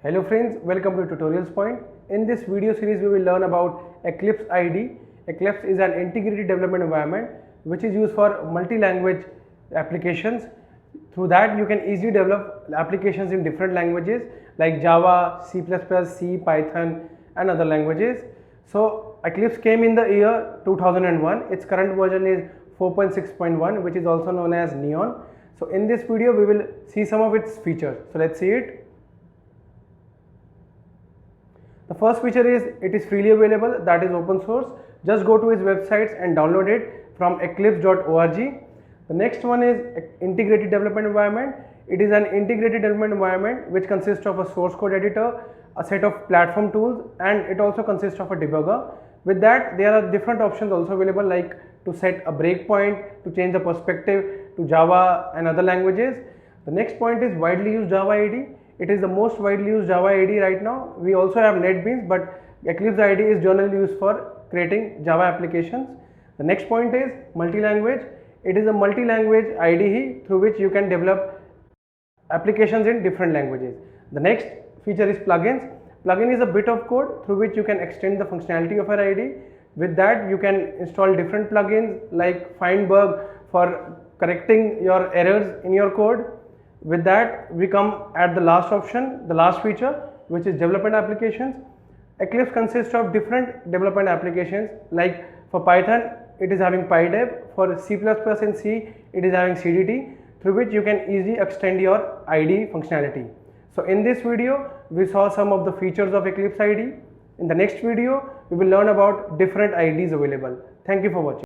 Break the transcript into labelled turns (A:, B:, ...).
A: Hello friends, welcome to Tutorials Point. In this video series we will learn about Eclipse IDE. Eclipse is an integrated development environment which is used for multi-language applications. Through that you can easily develop applications in different languages like Java, C++, C, Python and other languages. So Eclipse came in the year 2001. Its current version is 4.6.1, which is also known as Neon. So in this video we will see some of its features. So let's see it. The first feature is it is freely available, that is open source. Just go to its websites and download it from eclipse.org. The next one is integrated development environment. It is an integrated development environment which consists of a source code editor, a set of platform tools, and it also consists of a debugger. With that, there are different options also available, like to set a breakpoint, to change the perspective to Java and other languages. The next point is widely used Java IDE. It is the most widely used Java IDE right now. We also have NetBeans, but Eclipse IDE is generally used for creating Java applications. The next point is multi-language. It is a multi-language IDE through which you can develop applications in different languages. The next feature is plugins. Plugin is a bit of code through which you can extend the functionality of your IDE. With that, you can install different plugins like find bug for correcting your errors in your code. With that, we come at the last option, the last feature, which is development applications. Eclipse consists of different development applications, like for Python, it is having PyDev. For C++ and C, it is having CDT, through which you can easily extend your IDE functionality. So in this video, we saw some of the features of Eclipse IDE. In the next video, we will learn about different IDEs available. Thank you for watching.